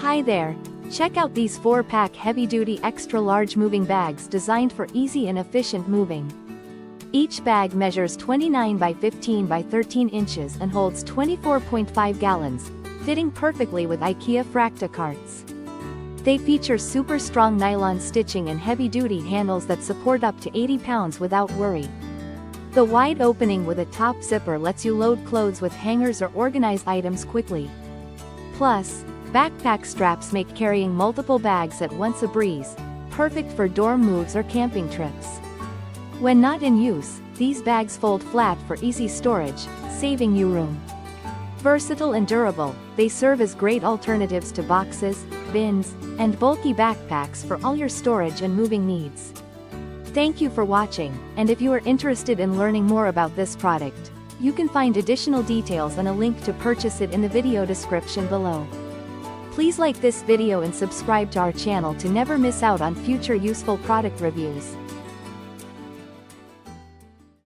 Hi there! Check out these 4-pack heavy-duty extra-large moving bags designed for easy and efficient moving. Each bag measures 29 by 15 by 13 inches and holds 24.5 gallons, fitting perfectly with IKEA Frakta carts. They feature super strong nylon stitching and heavy-duty handles that support up to 80 pounds without worry. The wide opening with a top zipper lets you load clothes with hangers or organize items quickly. Plus, backpack straps make carrying multiple bags at once a breeze, perfect for dorm moves or camping trips. When not in use, these bags fold flat for easy storage, saving you room. Versatile and durable, they serve as great alternatives to boxes, bins, and bulky backpacks for all your storage and moving needs. Thank you for watching, and if you are interested in learning more about this product, you can find additional details and a link to purchase it in the video description below. Please like this video and subscribe to our channel to never miss out on future useful product reviews.